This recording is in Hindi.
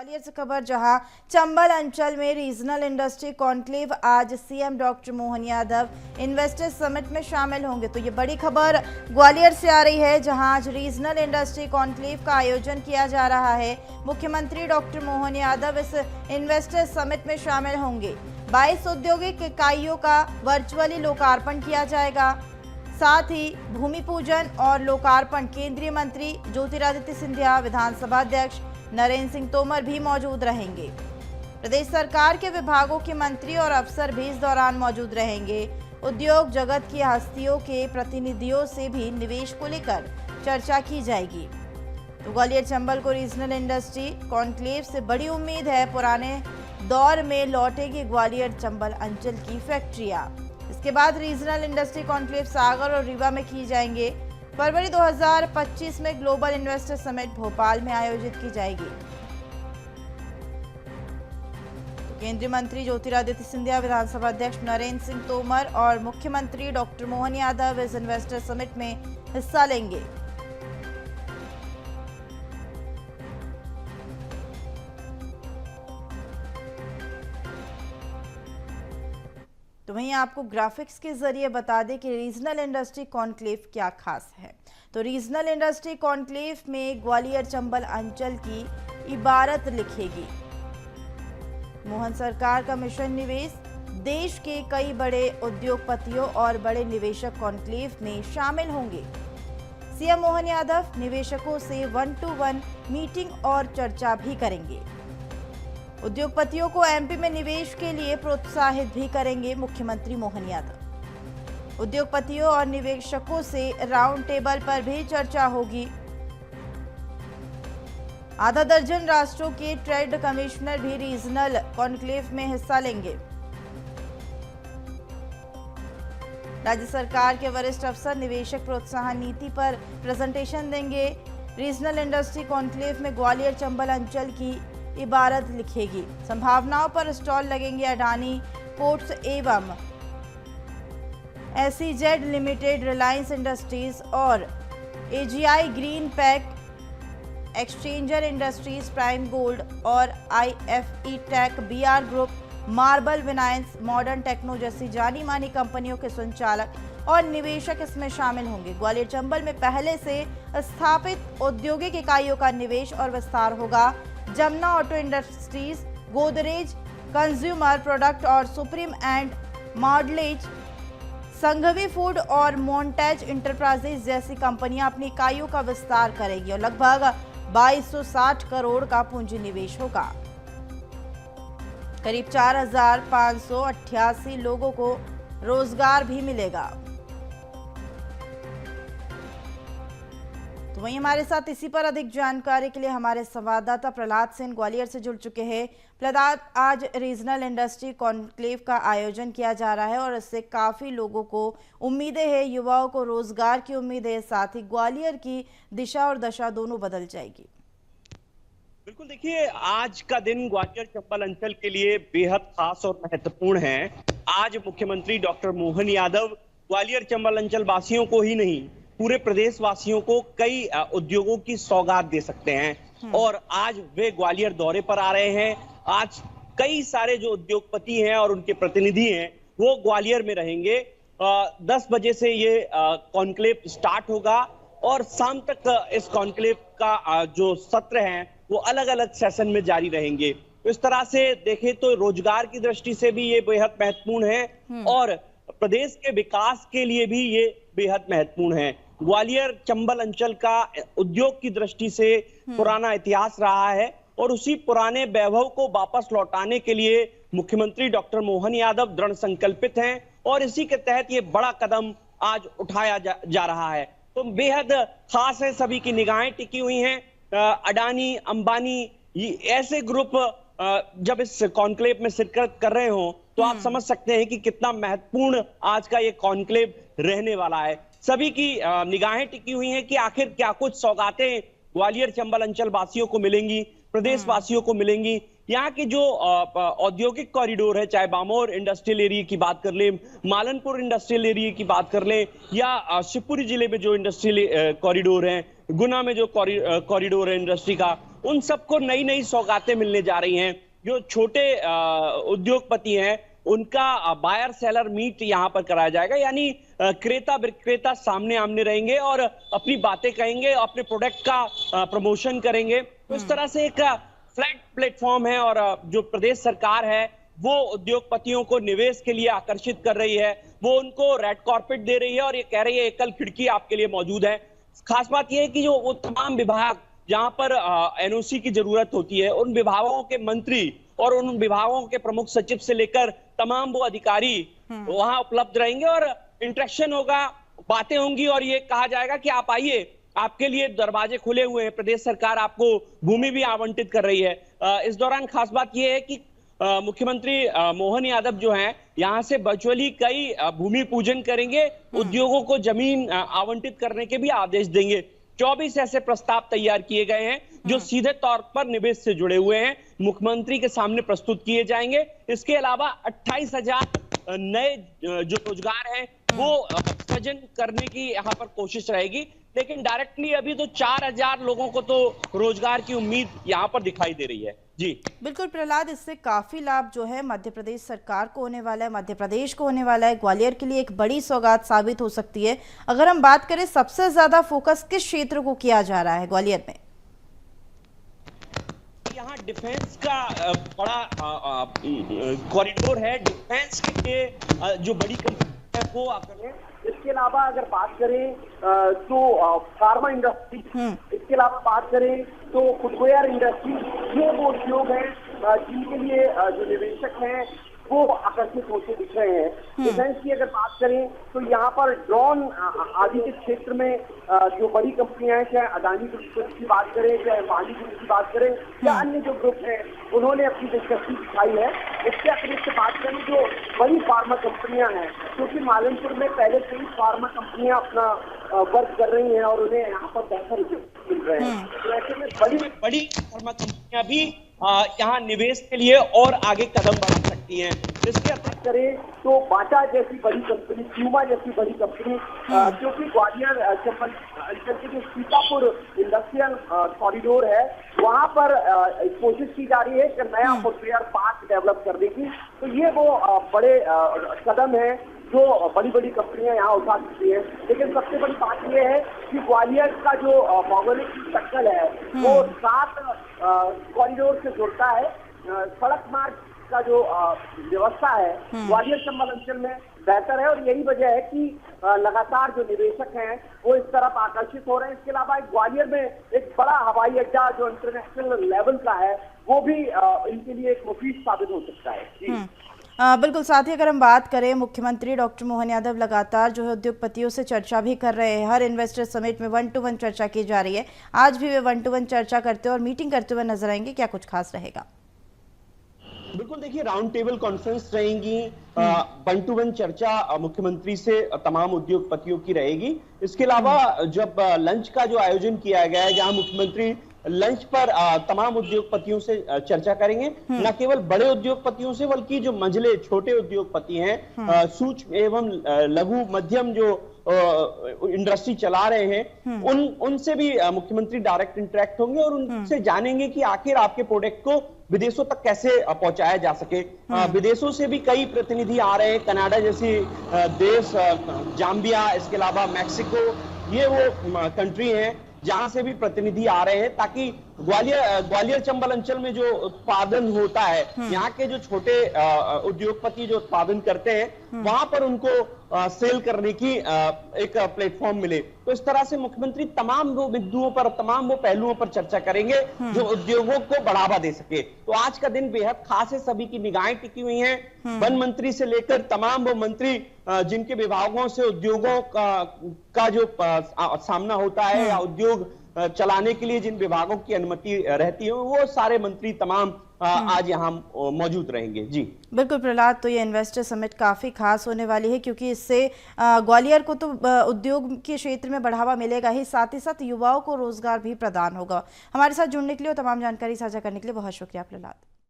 ग्वालियर से खबर, जहां चंबल अंचल में रीजनल इंडस्ट्री कॉन्क्लेव आज CM doctor Mohan Yadav investors summit में शामिल होंगे। तो ये बड़ी खबर ग्वालियर से आ रही है, जहां आज रीजनल इंडस्ट्री कॉन्क्लेव का आयोजन किया जा रहा है। मुख्यमंत्री डॉक्टर मोहन यादव इस इन्वेस्टर्स समिट में शामिल होंगे। 22 औद्योगिक इकाइयों का वर्चुअली लोकार्पण किया जाएगा। साथ ही भूमि पूजन और लोकार्पण केंद्रीय मंत्री ज्योतिरादित्य सिंधिया, विधानसभा अध्यक्ष नरेंद्र सिंह तोमर भी मौजूद रहेंगे। प्रदेश सरकार के विभागों के मंत्री और अफसर भी इस दौरान मौजूद रहेंगे। उद्योग जगत की हस्तियों के प्रतिनिधियों से भी निवेश को लेकर चर्चा की जाएगी। तो ग्वालियर चंबल को रीजनल इंडस्ट्री कॉन्क्लेव से बड़ी उम्मीद है। पुराने दौर में लौटेगी ग्वालियर चंबल अंचल की फैक्ट्रियां। इसके बाद रीजनल इंडस्ट्री कॉन्क्लेव सागर और रीवा में की जाएंगे। फरवरी 2025 में ग्लोबल इन्वेस्टर समिट भोपाल में आयोजित की जाएगी। तो केंद्रीय मंत्री ज्योतिरादित्य सिंधिया, विधानसभा अध्यक्ष नरेंद्र सिंह तोमर और मुख्यमंत्री डॉक्टर मोहन यादव इस इन्वेस्टर समिट में हिस्सा लेंगे। तो वहीं आपको ग्राफिक्स के जरिए बता दें कि रीजनल इंडस्ट्री कॉन्क्लेव क्या खास है। तो रीजनल इंडस्ट्री कॉन्क्लेव में ग्वालियर चंबल अंचल की इबारत लिखेगी। मोहन सरकार का मिशन निवेश, देश के कई बड़े उद्योगपतियों और बड़े निवेशक कॉन्क्लेव में शामिल होंगे। सीएम मोहन यादव निवेशकों से 1-to-1 मीटिंग और चर्चा भी करेंगे। उद्योगपतियों को एमपी में निवेश के लिए प्रोत्साहित भी करेंगे मुख्यमंत्री मोहन यादव। उद्योगपतियों और निवेशकों से राउंड टेबल पर भी चर्चा होगी। आधा दर्जन राष्ट्रों के ट्रेड कमिश्नर भी रीजनल कॉन्क्लेव में हिस्सा लेंगे। राज्य सरकार के वरिष्ठ अफसर निवेशक प्रोत्साहन नीति पर प्रेजेंटेशन देंगे। रीजनल इंडस्ट्री कॉन्क्लेव में ग्वालियर चंबल अंचल की इबारत लिखेगी। संभावनाओं पर स्टॉल लगेंगे। अडानी पोर्ट्स एवं एसईजेड लिमिटेड, रिलायंस इंडस्ट्रीज और AGI green pack, exchanger industries, prime gold और IFE tech, BR group, marble विनायंस, मॉडर्न टेक्नो जैसी जानी मानी कंपनियों के संचालक और निवेशक इसमें शामिल होंगे। ग्वालियर चंबल में पहले से स्थापित औद्योगिक इकाइयों का निवेश और विस्तार होगा। Jamuna auto industries, Godrej consumer product और supreme and Mondelez, Sanghvi food और मोन्टेज इंटरप्राइजेज जैसी कंपनियां अपनी इकाइयों का विस्तार करेगी और लगभग 2260 करोड़ का पूंजी निवेश होगा। करीब 4588 लोगों को रोजगार भी मिलेगा। तो वहीं हमारे साथ इसी पर अधिक जानकारी के लिए हमारे संवाददाता प्रहलाद सेन ग्वालियर से जुड़ चुके हैं। प्रहलाद, आज रीजनल इंडस्ट्री कॉन्क्लेव का आयोजन किया जा रहा है और इससे काफी लोगों को उम्मीदें हैं, युवाओं को रोजगार की उम्मीद है, साथ ही ग्वालियर की दिशा और दशा दोनों बदल जाएगी। बिल्कुल, देखिए, आज का दिन ग्वालियर चंबल अंचल के लिए बेहद खास और महत्वपूर्ण है। आज मुख्यमंत्री डॉक्टर मोहन यादव ग्वालियर चंबल अंचल वासियों को ही नहीं, पूरे प्रदेश वासियों को कई उद्योगों की सौगात दे सकते हैं और आज वे ग्वालियर दौरे पर आ रहे हैं। आज कई सारे जो उद्योगपति हैं और उनके प्रतिनिधि हैं वो ग्वालियर में रहेंगे। 10 बजे से ये कॉन्क्लेव स्टार्ट होगा और शाम तक इस कॉन्क्लेव का जो सत्र हैं वो अलग अलग सेशन में जारी रहेंगे। इस तरह से देखें तो रोजगार की दृष्टि से भी ये बेहद महत्वपूर्ण है और प्रदेश के विकास के लिए भी ये बेहद महत्वपूर्ण है। ग्वालियर चंबल अंचल का उद्योग की दृष्टि से पुराना इतिहास रहा है और उसी पुराने वैभव को वापस लौटाने के लिए मुख्यमंत्री डॉक्टर मोहन यादव दृढ़ संकल्पित हैं और इसी के तहत ये बड़ा कदम आज उठाया जा रहा है। तो बेहद खास है, सभी की निगाहें टिकी हुई हैं। अडानी, अंबानी, ऐसे ग्रुप जब इस कॉन्क्लेव में शिरकत कर रहे हो तो आप समझ सकते हैं कि कितना महत्वपूर्ण आज का ये कॉन्क्लेव रहने वाला है। सभी की निगाहें टिकी हुई हैं कि आखिर क्या कुछ सौगातें ग्वालियर चंबल अंचल वासियों को मिलेंगी, प्रदेश वासियों को मिलेंगी। यहाँ की जो औद्योगिक कॉरिडोर है, चाहे बामोर इंडस्ट्रियल एरिया की बात कर लें, मालनपुर इंडस्ट्रियल एरिया की बात कर लें या शिवपुरी जिले में जो इंडस्ट्रियल कॉरिडोर है, गुना में जो कॉरिडोर है इंडस्ट्री का, उन सबको नई नई सौगातें मिलने जा रही हैं। जो छोटे उद्योगपति हैं उनका बायर सेलर मीट यहाँ पर कराया जाएगा, यानी क्रेता विक्रेता सामने आमने रहेंगे और अपनी बातें कहेंगे, अपने प्रोडक्ट का प्रमोशन करेंगे। तो इस तरह से एक फ्लैट प्लेटफॉर्म है और जो प्रदेश सरकार है वो उद्योगपतियों को निवेश के लिए आकर्षित कर रही है, वो उनको रेड कॉर्पेट दे रही है और ये कह रही है एकल खिड़की आपके लिए मौजूद है। खास बात यह है कि जो वो तमाम विभाग जहां पर एनओसी की जरूरत होती है, उन विभागों के मंत्री और उन विभागों के प्रमुख सचिव से लेकर तमाम वो अधिकारी वहां उपलब्ध रहेंगे और इंटरेक्शन होगा, बातें होंगी और ये कहा जाएगा कि आप आइए, आपके लिए दरवाजे खुले हुए हैं, प्रदेश सरकार आपको भूमि भी आवंटित कर रही है। इस दौरान खास बात यह है कि मुख्यमंत्री मोहन यादव जो हैं यहां से वर्चुअली कई भूमि पूजन करेंगे, उद्योगों को जमीन आवंटित करने के भी आदेश देंगे। 24 ऐसे प्रस्ताव तैयार किए गए हैं जो सीधे तौर पर निवेश से जुड़े हुए हैं, मुख्यमंत्री के सामने प्रस्तुत किए जाएंगे। इसके अलावा 28,000 नए जो रोजगार हैं वो सृजन करने की यहाँ पर कोशिश रहेगी, लेकिन डायरेक्टली अभी तो 4,000 लोगों को तो रोजगार की उम्मीद यहाँ पर दिखाई दे रही है। जी बिल्कुल प्रहलाद, इससे काफी लाभ जो है मध्य प्रदेश सरकार को होने वाला है, मध्य प्रदेश को होने वाला है। ग्वालियर के लिए एक बड़ी सौगात साबित हो सकती है। अगर हम बात करें सबसे ज्यादा फोकस किस क्षेत्र को किया जा रहा है ग्वालियर में? यहाँ डिफेंस का बड़ा कॉरिडोर है, डिफेंस के लिए जो बड़ी कंपनी है वो आकर है। इसके अलावा अगर बात करें तो फार्मा इंडस्ट्री, इसके अलावा बात करें तो फुटवेयर इंडस्ट्री, ये वो उद्योग हैं जिनके लिए जो निवेशक हैं वो आकर्षित होते दिख रहे हैं। डिफेंस की अगर बात करें तो यहाँ पर ड्रोन आदि के क्षेत्र में जो बड़ी कंपनियां हैं, चाहे अदानी ग्रुप की बात करें, चाहे अंबानी ग्रुप की बात करें, या अन्य जो ग्रुप हैं, उन्होंने अपनी दिलचस्पी दिखाई है। इसके अतिरिक्त बात करें जो बड़ी फार्मा कंपनियां हैं, क्योंकि मालनपुर में पहले से ही फार्मा कंपनियां अपना वर्क कर रही हैं और उन्हें यहाँ पर बेहतर मिल रहे हैं, तो ऐसे में बड़ी फार्मा कंपनियां भी यहाँ निवेश के लिए और आगे कदम बढ़ा सकती हैं। इसके अतिरिक्त करें तो बाटा जैसी बड़ी कंपनी, प्यूमा जैसी बड़ी कंपनी, क्योंकि ग्वालियर चंबल अंचल के जो सीतापुर इंडस्ट्रियल कॉरिडोर है वहां पर कोशिश की जा रही है कि नया फुटवेयर पार्क डेवलप करने की। तो ये वो बड़े कदम है जो बड़ी बड़ी कंपनियां यहाँ उठा सकती है। लेकिन सबसे बड़ी बात यह है कि ग्वालियर का जो भौगोलिक सर्कल है वो 7 कॉरिडोर से जुड़ता है। सड़क मार्ग का जो व्यवस्था है ग्वालियर चंबल अंचल में बेहतर है और यही वजह है कि लगातार जो निवेशक हैं वो इस तरफ आकर्षित हो रहे हैं। इसके अलावा ग्वालियर में एक बड़ा हवाई अड्डा जो इंटरनेशनल लेवल का है वो भी इनके लिए एक मुफीद साबित हो सकता है। बिल्कुल, साथ ही अगर हम बात करें, मुख्यमंत्री डॉक्टर मोहन यादव लगातार जो है उद्योगपतियों से चर्चा भी कर रहे हैं। हर इन्वेस्टर समिट में 1-to-1 चर्चा की जा रही है। आज भी वे 1-to-1 चर्चा करते हुए और मीटिंग करते हुए नजर आएंगे। क्या कुछ खास रहेगा? बिल्कुल, देखिए राउंड टेबल कॉन्फ्रेंस रहेंगी, 1-to-1 चर्चा मुख्यमंत्री से तमाम उद्योगपतियों की रहेगी। इसके अलावा जब लंच का जो आयोजन किया गया है जहां मुख्यमंत्री लंच पर तमाम उद्योगपतियों से चर्चा करेंगे, न केवल बड़े उद्योगपतियों से बल्कि जो मंझले छोटे उद्योगपति हैं, सूक्ष्म एवं लघु मध्यम जो इंडस्ट्री चला रहे हैं, उनसे भी मुख्यमंत्री डायरेक्ट इंटरेक्ट होंगे और उनसे जानेंगे कि आखिर आपके प्रोडक्ट को विदेशों तक कैसे पहुंचाया जा सके। विदेशों से भी कई प्रतिनिधि आ रहे हैं, कनाडा जैसी देश, जाम्बिया, इसके अलावा मैक्सिको, ये वो कंट्री हैं जहां से भी प्रतिनिधि आ रहे हैं, ताकि ग्वालियर चंबल अंचल में जो उत्पादन होता है, यहाँ के जो छोटे उद्योगपति जो उत्पादन करते हैं वहां पर उनको सेल करने की एक प्लेटफॉर्म मिले। तो इस तरह से मुख्यमंत्री तमाम वो बिंदुओं पर, तमाम वो पहलुओं पर चर्चा करेंगे जो उद्योगों को बढ़ावा दे सके। तो आज का दिन बेहद खास है, सभी की निगाहें टिकी हुई हैं। वन मंत्री से लेकर तमाम वो मंत्री जिनके विभागों से उद्योगों का जो सामना होता है या उद्योग चलाने के लिए जिन विभागों की अनुमति रहती है, वो सारे मंत्री तमाम आज यहाँ मौजूद रहेंगे। जी बिल्कुल प्रहलाद, तो ये इन्वेस्टर समिट काफ़ी खास होने वाली है क्योंकि इससे ग्वालियर को तो उद्योग के क्षेत्र में बढ़ावा मिलेगा ही साथ युवाओं को रोजगार भी प्रदान होगा। हमारे साथ जुड़ने के लिए और तमाम जानकारी साझा करने के लिए बहुत शुक्रिया प्रहलाद।